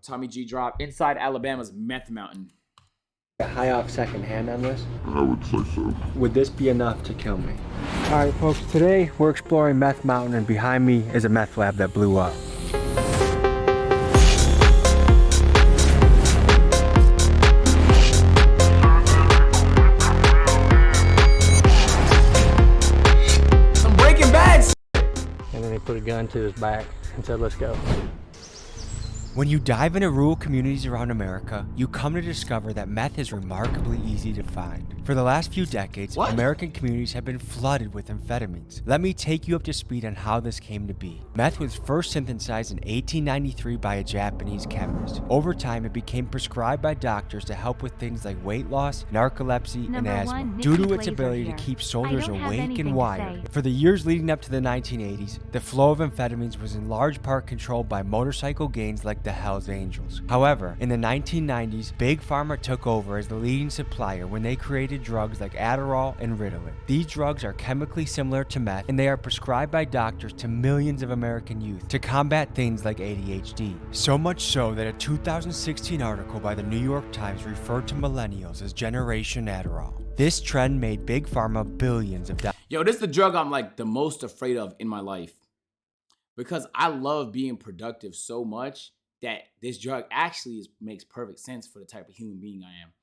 Tommy G drop inside Alabama's Meth Mountain. High off second hand on this? I would say so. Would this be enough to kill me? Alright folks, today we're exploring Meth Mountain and behind me is a meth lab that blew up. Some Breaking Bad. And then they put a gun to his back and said, let's go. When you dive into rural communities around America, you come to discover that meth is remarkably easy to find. For the last few decades, American communities have been flooded with amphetamines. Let me take you up to speed on how this came to be. Meth was first synthesized in 1893 by a Japanese chemist. Over time, it became prescribed by doctors to help with things like weight loss, narcolepsy, and asthma, due to its ability to keep soldiers awake and wired. For the years leading up to the 1980s, the flow of amphetamines was in large part controlled by motorcycle gangs like the Hells Angels. However, in the 1990s, Big Pharma took over as the leading supplier when they created drugs like Adderall and Ritalin. These drugs are chemically similar to meth, and they are prescribed by doctors to millions of American youth to combat things like ADHD. So much so that a 2016 article by the New York Times referred to millennials as Generation Adderall. This trend made Big Pharma billions of dollars. Yo, this is the drug I'm like the most afraid of in my life. Because I love being productive so much that this drug actually makes perfect sense for the type of human being I am.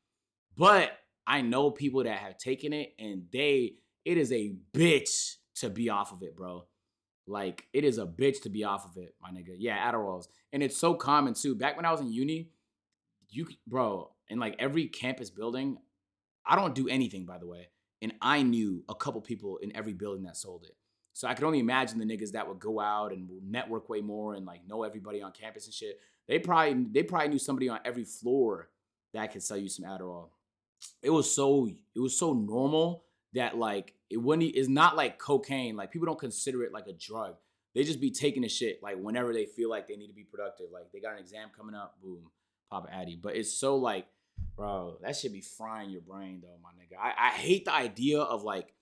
But I know people that have taken it and it is a bitch to be off of it, bro. Like, it is a bitch to be off of it, my nigga. Yeah, Adderalls. And it's so common too. Back when I was in uni, bro, in like every campus building, I don't do anything, by the way. And I knew a couple people in every building that sold it. So I could only imagine the niggas that would go out and network way more and like know everybody on campus and shit. They probably knew somebody on every floor that could sell you some Adderall. It was so normal that like it's not like cocaine. Like, people don't consider it like a drug. They just be taking the shit like whenever they feel like they need to be productive. Like, they got an exam coming up, boom, pop an Addy. But it's so like, bro, that should be frying your brain though, my nigga. I hate the idea of like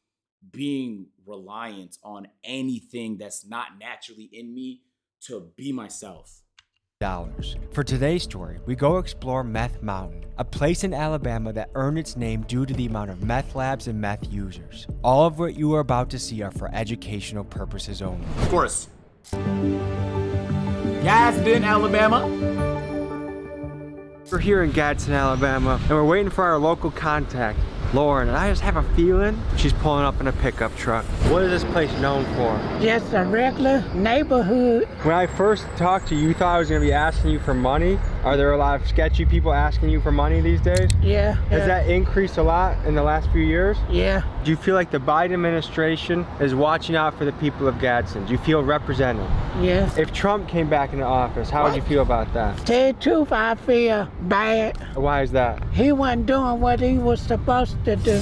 being reliant on anything that's not naturally in me to be myself. For today's story, we go explore Meth Mountain, a place in Alabama that earned its name due to the amount of meth labs and meth users. All of what you are about to see are for educational purposes only. Of course. Gadson, Alabama. We're here in Gadson, Alabama, and we're waiting for our local contact, Lauren, and I just have a feeling she's pulling up in a pickup truck. What is this place known for? Just a regular neighborhood. When I first talked to you, you thought I was going to be asking you for money. Are there a lot of sketchy people asking you for money these days? Yeah. Has that increased a lot in the last few years? Yeah. Do you feel like the Biden administration is watching out for the people of Gadson? Do you feel represented? Yes. If Trump came back into office, how would you feel about that? Tell the truth, I feel bad. Why is that? He wasn't doing what he was supposed to do.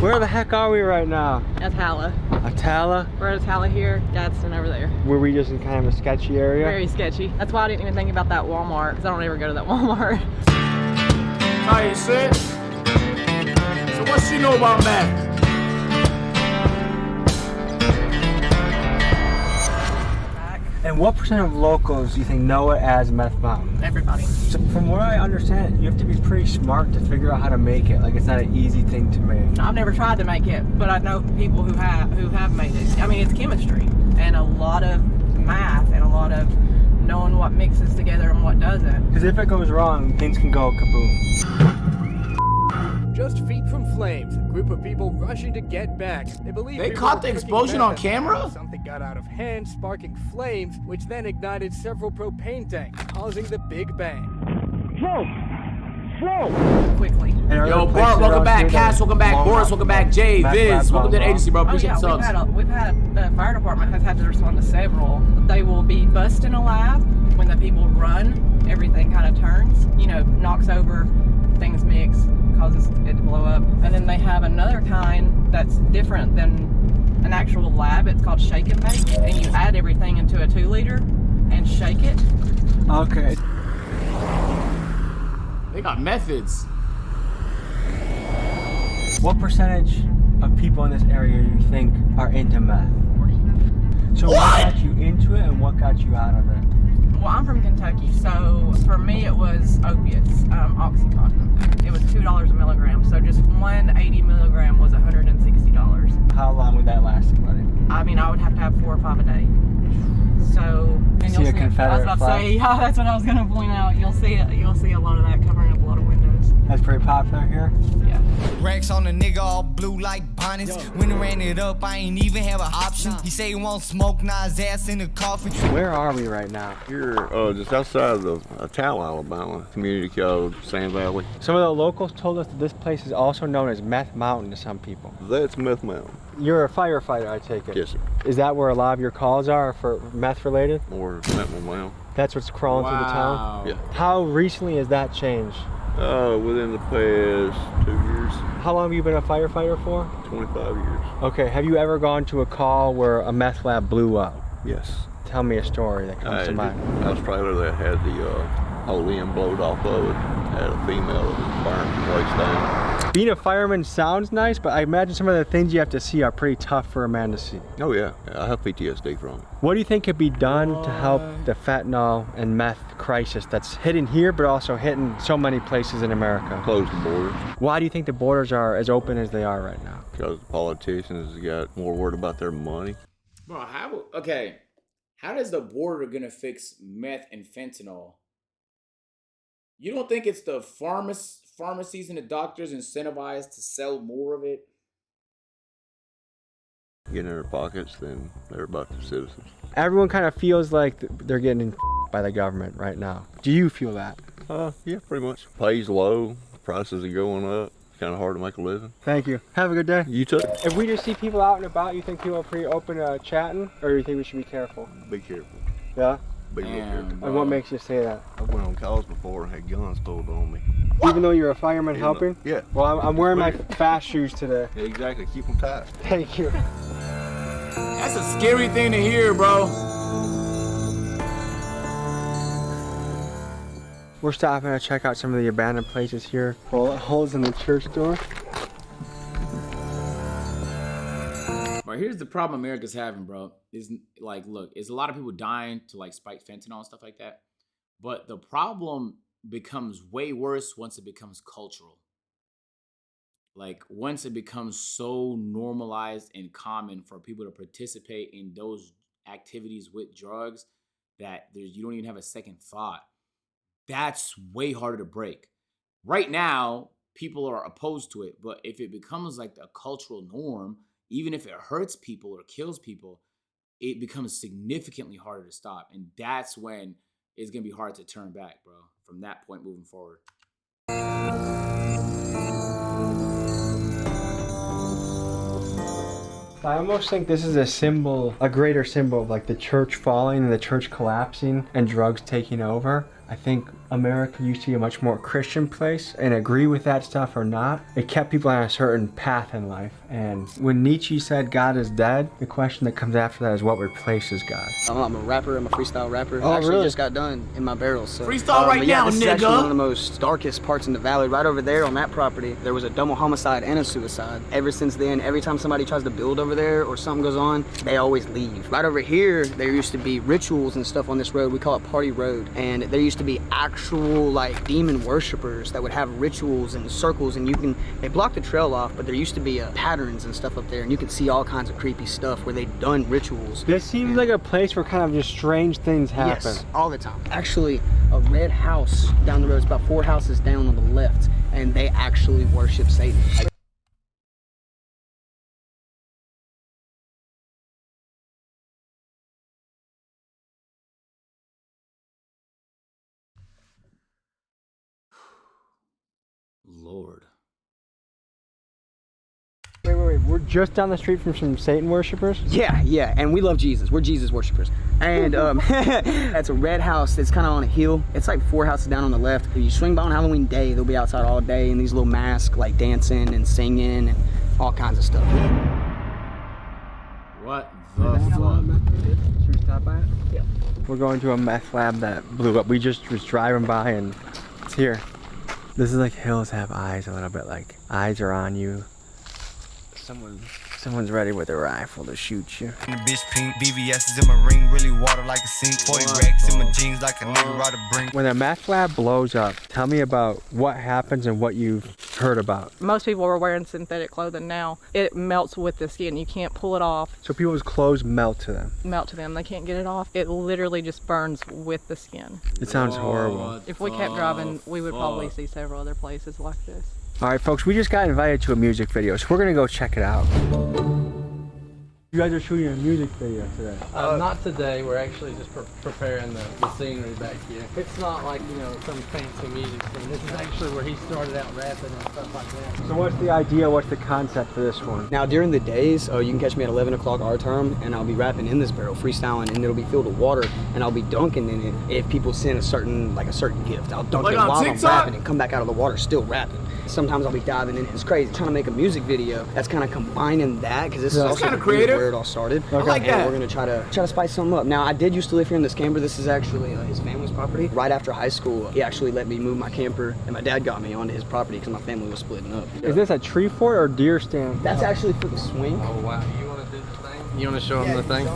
Where the heck are we right now? Atala. Atala? We're at Atala here, Gadson over there. Were we just in kind of a sketchy area? Very sketchy. That's why I didn't even think about that Walmart, because I don't ever go to that Walmart. How you sit? So what she know about meth? And what percent of locals do you think know it as Meth Mountain? Everybody. So from what I understand, you have to be pretty smart to figure out how to make it. Like, it's not an easy thing to make. I've never tried to make it, but I know people who have made it. I mean, it's chemistry and a lot of math and a lot of knowing what mixes together and what doesn't. Because if it goes wrong, things can go kaboom. Just feet from flames, a group of people rushing to get back. They believe they caught the explosion on camera? Something got out of hand, sparking flames, which then ignited several propane tanks, causing the Big Bang. Whoa! Quickly. Yo, Bart, welcome back. Cass, welcome back. Boris, welcome back. Jay, Viz, welcome to the agency, bro. Appreciate the subs. The fire department has had to respond to several. They will be busting a lab. When the people run, everything kind of turns, knocks over, things mix, causes it to blow up. And then they have another kind that's different than an actual lab. It's called shake and bake, and you add everything into a 2-liter and shake it. Okay. They got methods. What percentage of people in this area do you think are into meth? So what got you into it and what got you out of it? Well, I'm from Kentucky, so for me it was opiates, Oxycontin. It was $2 a milligram, so just one 80 milligram was $160. How long would that last, buddy? I mean, I would have to have 4 or 5 a day. So, and See a Confederate I was about to flag? say, yeah, that's what I was gonna point out. You'll see a lot of that covering up a lot of windows. That's pretty popular here. Yeah. Racks on the nigga all blue like bonnets. When I ran it up, I ain't even have an option. He say he won't smoke, now his ass in the coffin. Where are we right now? Here, just outside of Gadson, Alabama, community called Sand Valley. Some of the locals told us that this place is also known as Meth Mountain to some people. That's Meth Mountain. You're a firefighter, I take it. Yes, sir. Is that where a lot of your calls are for meth related? Or Meth Mountain. That's what's crawling through the town? Yeah. How recently has that changed? Within the past 2 years, How long have you been a firefighter for? 25 years. Okay, have you ever gone to a call where a meth lab blew up? Yes. Tell me a story that comes to mind. I was trailer that had the whole end blowed off of it. Had a female that was burned from the waist down. Being a fireman sounds nice, but I imagine some of the things you have to see are pretty tough for a man to see. Oh yeah, I have PTSD from it. What do you think could be done to help the fentanyl and meth crisis that's hitting here, but also hitting so many places in America? Close the borders. Why do you think the borders are as open as they are right now? Because the politicians got more worried about their money. Bro, how does the border gonna fix meth and fentanyl? You don't think it's the pharmacies and the doctors incentivized to sell more of it? Get in their pockets than they're about the citizens. Everyone kind of feels like they're getting by the government right now. Do you feel that? Yeah, pretty much. Pay's low, prices are going up. Kind of hard to make a living. Thank you. Have a good day. You too. If we just see people out and about, you think people are pretty open to chatting, or do you think we should be careful? Be careful. Yeah? Be real careful. And what makes you say that? I went on calls before and had guns pulled on me. Even though you're a fireman helping? Yeah. Well, I'm wearing my fast shoes today. Yeah, exactly. Keep them tight. Thank you. That's a scary thing to hear, bro. We're stopping to check out some of the abandoned places here. Bullet holes in the church door. But here's the problem America's having, bro. Is like, look, it's a lot of people dying to like spike fentanyl and stuff like that. But the problem becomes way worse once it becomes cultural. Like once it becomes so normalized and common for people to participate in those activities with drugs that you don't even have a second thought. That's way harder to break. Right now, people are opposed to it, but if it becomes like a cultural norm, even if it hurts people or kills people, it becomes significantly harder to stop. And that's when it's going to be hard to turn back, bro, from that point moving forward. I almost think this is a symbol, a greater symbol of like the church falling and the church collapsing and drugs taking over. I think America used to be a much more Christian place, and agree with that stuff or not, it kept people on a certain path in life. And when Nietzsche said God is dead, the question that comes after that is what replaces God. I'm a rapper, I'm a freestyle rapper. Oh, I actually really? just got done in my barrels. So. Freestyle right now, this is actually nigga. one of the most darkest parts in the valley. Right over there on that property, there was a double homicide and a suicide. Ever since then, every time somebody tries to build over there or something goes on, they always leave. Right over here, there used to be rituals and stuff on this road. We call it Party Road. And there used to be actual like demon worshipers that would have rituals and circles, and they blocked the trail off, but there used to be patterns and stuff up there, and you could see all kinds of creepy stuff where they'd done rituals. This seems like a place where kind of just strange things happen. Yes, all the time. Actually, a red house down the road, it's about 4 houses down on the left, and they actually worship Satan. Lord. Wait, we're just down the street from some Satan worshipers? Yeah, and we love Jesus. We're Jesus worshipers. And that's a red house that's kind of on a hill. It's like 4 houses down on the left. If you swing by on Halloween day, they'll be outside all day in these little masks, like dancing and singing and all kinds of stuff. What the fuck? Should we stop by it? Yeah. We're going to a meth lab that blew up. We just was driving by and it's here. This is like hills have eyes a little bit, like eyes are on you. Someone Someone's ready with a rifle to shoot you. The bitch pink, VVS is in my ring, really water like a sink. 40 racks in my jeans like a nigga ride a brink. When a meth lab blows up, tell me about what happens and what you've heard about. Most people are wearing synthetic clothing now. It melts with the skin. You can't pull it off. So people's clothes melt to them. Melt to them. They can't get it off. It literally just burns with the skin. It sounds horrible. If we kept driving, we would probably see several other places like this. All right, folks, we just got invited to a music video, so we're gonna go check it out. You guys are shooting a music video today. Not today. We're actually just preparing the scenery back here. It's not like, you know, some fancy music scene. This is actually where he started out rapping and stuff like that. So what's the idea, what's the concept for this one? Now during the days, you can catch me at 11 o'clock our time, and I'll be rapping in this barrel, freestyling, and it'll be filled with water, and I'll be dunking in it. If people send a certain gift, I'll dunk it while I'm rapping and come back out of the water still rapping. Sometimes I'll be diving in. It's crazy. Trying to make a music video that's kind of combining that, because this is also kind of creative. Where it all started. I like that. And we're gonna try to spice something up. Now I did used to live here in this camper. This is actually his family's property. Right after high school, he actually let me move my camper, and my dad got me onto his property because my family was splitting up. Is this a tree fort or deer stand? That's actually for the swing. Oh, wow. You want to do the thing? You want to show him the thing?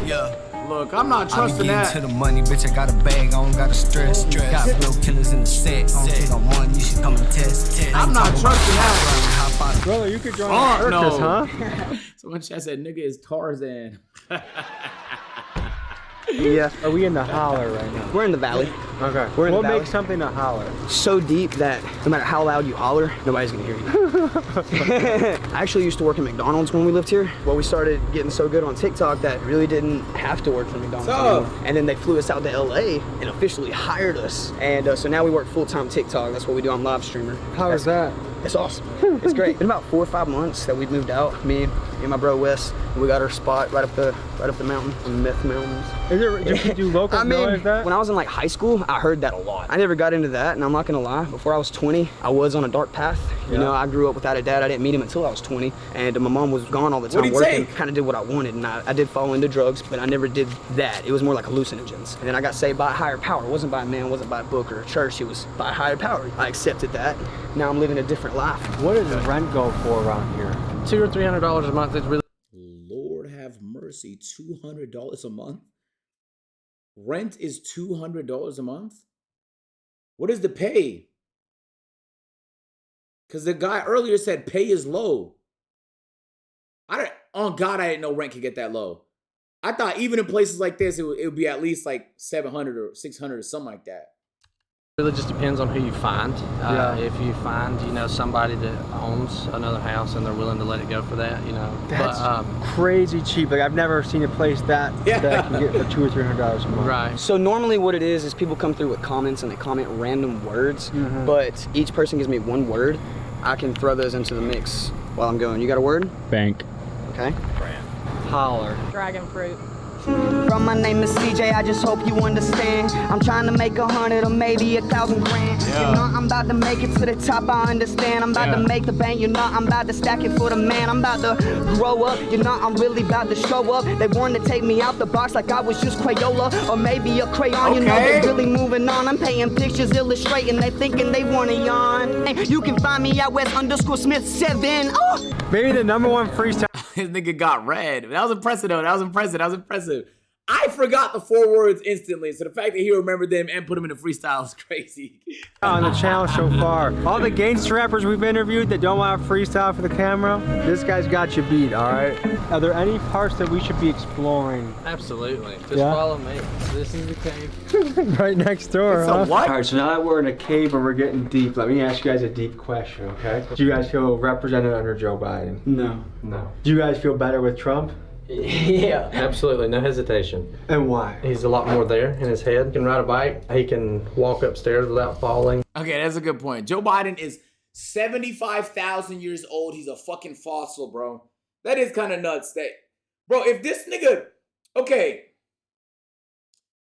Yeah. Look, I'm not trusting that. To the money, bitch, I got a bag, I don't got a stress. Got no killers in the set. I don't think I'm one, you should come and test. I'm not trusting that. Brother, you could join the circus, huh? Someone said nigga is Tarzan. Yeah. Are we in the holler right now? We're in the valley. Okay. We're in what the valley. makes something a holler? So deep that no matter how loud you holler, nobody's gonna hear you. I actually used to work at McDonald's when we lived here. Well, we started getting so good on TikTok that really didn't have to work for McDonald's anymore. And then they flew us out to LA and officially hired us. And so now we work full-time TikTok. That's what we do. I'm live streamer. How is that? It's awesome. It's great. It's been about 4 or 5 months that we've moved out. Me and my bro Wes. And we got our spot right up the mountain, in Meth Mountains. Do locals realize that? When I was in like high school, I heard that a lot. I never got into that, and I'm not gonna lie. Before I was 20, I was on a dark path. You know, I grew up without a dad. I didn't meet him until I was 20, and my mom was gone all the time working. Kind of did what I wanted, and I did fall into drugs, but I never did that. It was more like hallucinogens. And then I got saved by a higher power. It wasn't by a man, it wasn't by a book or a church. It was by a higher power. I accepted that. Now I'm living a different life. What does rent go for around here? $200 or $300 a month. It's really. Lord have mercy, $200 a month? Rent is $200 a month? What is the pay? Because the guy earlier said pay is low. On God, I didn't know rent could get that low. I thought even in places like this, it would be at least like 700 or 600 or something like that. Really just depends on who you find. If you find, you know, somebody that owns another house and they're willing to let it go for that, you know. That's crazy cheap. Like I've never seen a place that I can get for $200 or $300 a month. Right. So normally what it is people come through with comments and they comment random words, but each person gives me one word. I can throw those into the mix while I'm going. You got a word? Bank. Okay. Holler. Dragon fruit. Bro, my name is CJ, I just hope you understand. I'm trying to make 100 or maybe 1,000 grand. You know, I'm about to make it to the top, I understand. I'm about to make the bank, you know, I'm about to stack it for the man. I'm about to grow up, you know, I'm really about to show up. They wanted to take me out the box like I was just Crayola or maybe a crayon. You know, they're really moving on. I'm painting pictures, illustrating, they thinking they want to yawn. Hey, you can find me at West_Smith7. Oh! Maybe the #1 freestyle. His nigga got red. That was impressive though. That was impressive. I forgot the 4 words instantly, so the fact that he remembered them and put them in a freestyle is crazy. On the channel so far. All the gangster rappers we've interviewed that don't want to freestyle for the camera, this guy's got you beat, all right? Are there any parts that we should be exploring? Absolutely. Just follow me. This is the cave. Right next door, It's a what? All right, so now that we're in a cave and we're getting deep, let me ask you guys a deep question, okay? Do you guys feel represented under Joe Biden? No. No. Do you guys feel better with Trump? Yeah. Absolutely, no hesitation. And why? He's a lot more there in his head. He can ride a bike. He can walk upstairs without falling. Okay, that's a good point. Joe Biden is 75,000 years old. He's a fucking fossil, bro. That is kind of nuts. Bro, if this nigga, okay,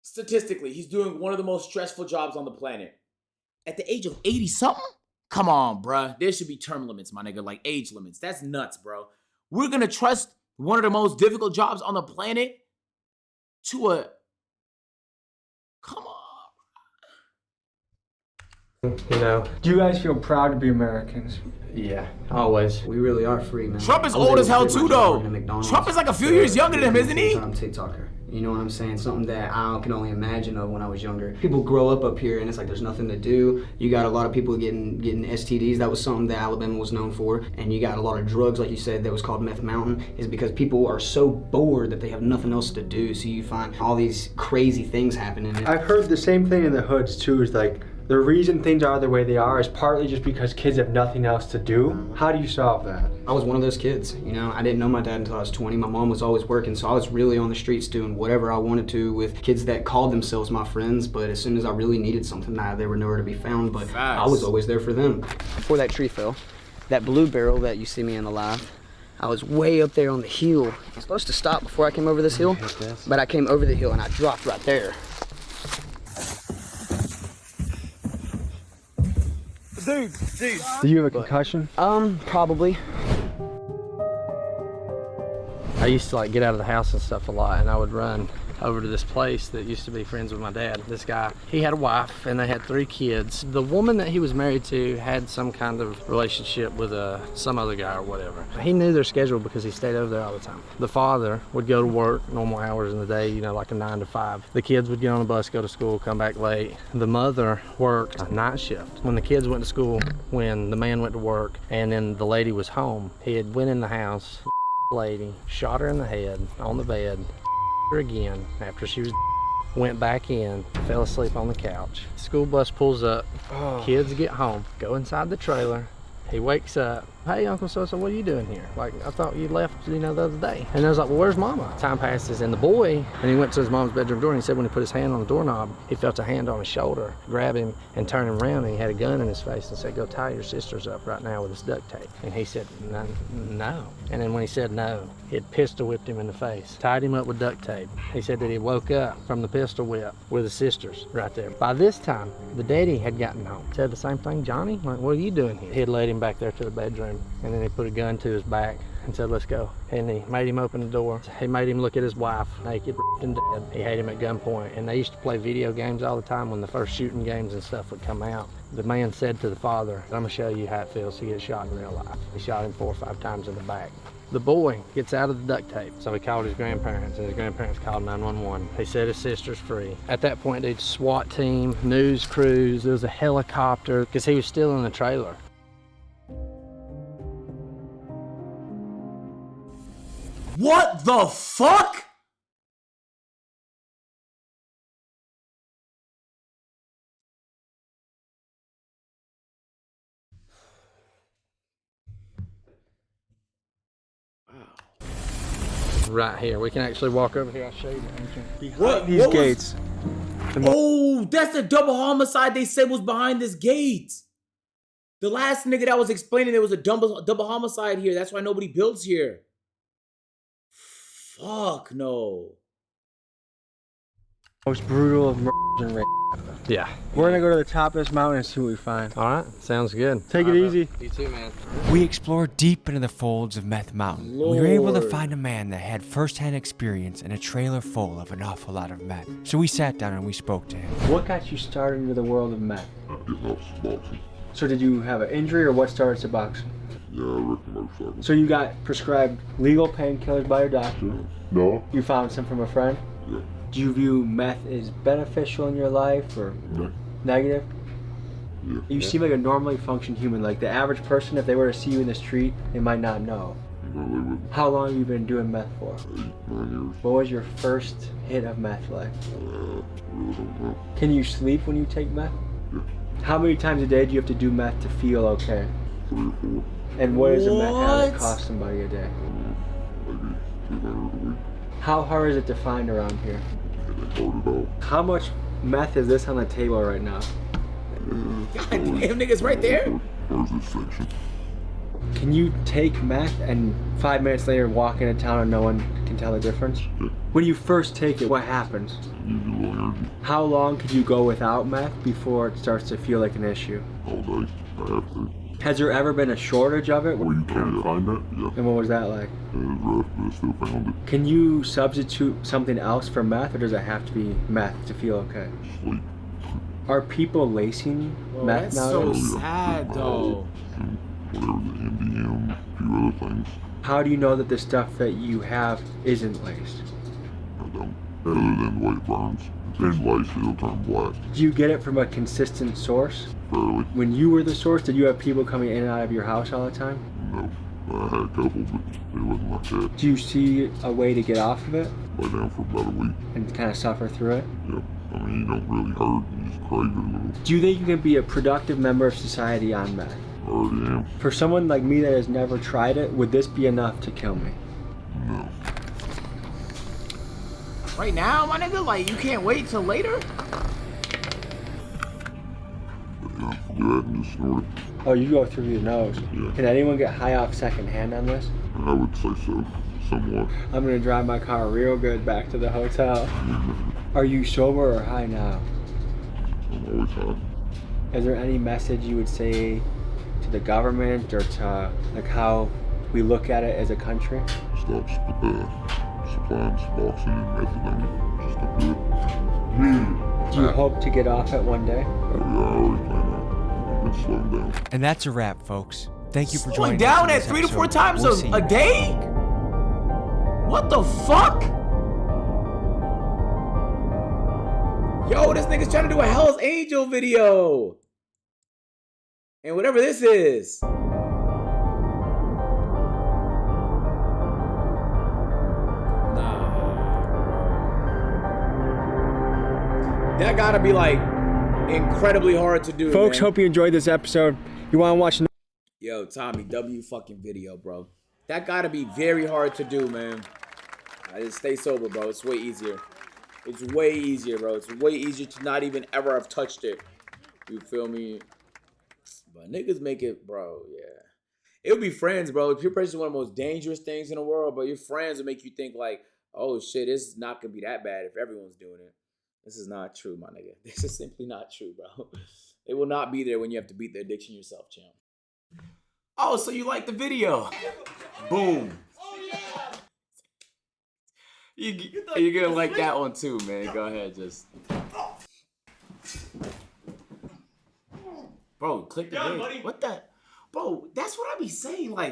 statistically, he's doing one of the most stressful jobs on the planet. At the age of 80 something? Come on, bruh. There should be term limits, my nigga, like age limits. That's nuts, bro. We're gonna trust one of the most difficult jobs on the planet to a... Come on. You know? Do you guys feel proud to be Americans? Yeah, always. We really are free, man. Trump is I was old able as to hell fit my too, job though. into McDonald's Trump is like a few years younger than him, isn't he? I'm TikToker. You know what I'm saying? Something that I can only imagine of when I was younger. People grow up here and it's like there's nothing to do. You got a lot of people getting STDs. That was something that Alabama was known for. And you got a lot of drugs, like you said, that was called Meth Mountain, is because people are so bored that they have nothing else to do. So you find all these crazy things happening. I've heard the same thing in the hoods too, is like the reason things are the way they are is partly just because kids have nothing else to do. How do you solve that? I was one of those kids, you know. I didn't know my dad until I was 20. My mom was always working, so I was really on the streets doing whatever I wanted to with kids that called themselves my friends, but as soon as I really needed something, they were nowhere to be found, but I was always there for them. Before that tree fell, that blue barrel that you see me in the live, I was way up there on the hill. I was supposed to stop before I came over this hill, but I came over the hill and I dropped right there. Dude. Do you have a concussion? Probably. I used to like get out of the house and stuff a lot, and I would run over to this place that used to be friends with my dad. This guy, he had a wife and they had 3 kids. The woman that he was married to had some kind of relationship with some other guy or whatever. He knew their schedule because he stayed over there all the time. The father would go to work normal hours in the day, you know, like a 9 to 5. The kids would get on the bus, go to school, come back late. The mother worked a night shift. When the kids went to school, when the man went to work, and then the lady was home, he had went in the house, lady, shot her in the head on the bed, her again after she was went back in, fell asleep on the couch. School bus pulls up, kids get home, go inside the trailer. He wakes up, hey, Uncle So-so, what are you doing here? Like, I thought you left, you know, the other day. And I was like, well, where's Mama? Time passes, and the boy, and he went to his mom's bedroom door, and he said when he put his hand on the doorknob, he felt a hand on his shoulder, grab him, and turn him around, and he had a gun in his face and said, go tie your sisters up right now with this duct tape. And he said, no. And then when he said no, he had pistol whipped him in the face, tied him up with duct tape. He said that he woke up from the pistol whip with his sisters right there. By this time, the daddy had gotten home. Said the same thing, Johnny, like, what are you doing here? He had led him back there to the bedroom, and then he put a gun to his back and said, let's go. And he made him open the door. He made him look at his wife, naked and dead. He had him at gunpoint, and they used to play video games all the time when the first shooting games and stuff would come out. The man said to the father, I'm gonna show you how it feels to get shot in real life. He shot him 4 or 5 times in the back. The boy gets out of the duct tape, so he called his grandparents, and his grandparents called 911. He set his sister's free. At that point, dude, SWAT team, news crews, there was a helicopter, because he was still in the trailer. What the fuck? Right here, we can actually walk over here. I'll show you the entrance. What? These gates. Oh, that's the double homicide they said was behind this gate. The last nigga that was explaining there was a double homicide here. That's why nobody builds here. Fuck no. Most brutal of murders and rape. Yeah. We're gonna go to the top of this mountain and see what we find. All right, sounds good. Take it easy. You too, man. We explored deep into the folds of Meth Mountain. We were able to find a man that had first-hand experience in a trailer full of an awful lot of meth. So we sat down and we spoke to him. What got you started into the world of meth? So did you have an injury, or what started to boxing? Yeah, I wrecked a motorcycle. So you got prescribed legal painkillers by your doctor? No. You found some from a friend? Yeah. Do you view meth as beneficial in your life or negative? Yeah. You seem like a normally functioning human. Like the average person, if they were to see you in the street, they might not know. No, they wouldn't. How long have you been doing meth for? 8, 9 years. What was your first hit of meth like? Really don't know. Can you sleep when you take meth? Yeah. How many times a day do you have to do meth to feel okay? 3 or 4. And what is a meth habit What? cost somebody a day? Maybe 200 a week. How hard is it to find around here? It ain't hard at all. How much meth is this on the table right now? God damn, niggas right there. Where's this section? Can you take meth and 5 minutes later walk into town and no one can tell the difference? Yeah. When you first take it, what happens? You use a little energy How long could you go without meth before it starts to feel like an issue? all day. I have to. Has there ever been a shortage of it? Well, you can't find that? Yeah. And what was that like? It was rough, but I still found it. Can you substitute something else for meth, or does it have to be meth to feel okay? Sleep. Are people lacing Bro, meth that's so nowadays? sad, though. And whatever the MDM, a few other things. How do you know that the stuff that you have isn't laced? I don't. Other than the way it burns. If it's laced, it'll turn black. Do you get it from a consistent source? Fairly. When you were the source, did you have people coming in and out of your house all the time? No. I had a couple, but it wasn't like that. Do you see a way to get off of it Lay down for about a week. and kind of suffer through it? Yep. I mean, you don't really hurt. You just crave it a little. Do you think you can be a productive member of society on meth? I already am. For someone like me that has never tried it, would this be enough to kill me? No. Right now, my nigga, like, you can't wait till later? But yeah, do that and just snort it. Oh, you go through your nose. Yeah. Can anyone get high off secondhand on this? I would say so. Somewhat. I'm gonna drive my car real good back to the hotel. Are you sober or high now? I'm always high. Is there any message you would say to the government or to like how we look at it as a country? Stop supplying Suboxone and methadone. Just don't do it. Do you hope to get off it one day? Oh yeah, I already plan on. I've been slowing down. And that's a wrap, folks. Thank you for Slowing joining us. down in at this 3 to 4 episode. times We'll see you a next day? week. What the fuck? Yo, this nigga's trying to do a Hell's Angel video. And whatever this is. Nah. That gotta be like incredibly hard to do. Folks, man. hope you enjoyed this episode. You want to watch? Yo, Tommy, W fucking video, bro. That gotta be very hard to do, man. I just stay sober, bro. It's way easier. It's way easier, bro. It's way easier to not even ever have touched it. You feel me? But niggas make it, bro, yeah. It would be friends, bro. Peer pressure is one of the most dangerous things in the world, but your friends will make you think like, oh shit, it's not gonna be that bad if everyone's doing it. This is not true, my nigga. This is simply not true, bro. It will not be there when you have to beat the addiction yourself, champ. Oh, so you like the video? Boom. You're gonna like that one too, man. Go ahead, just. Bro, click the video. What the? Bro, that's what I be saying. Like,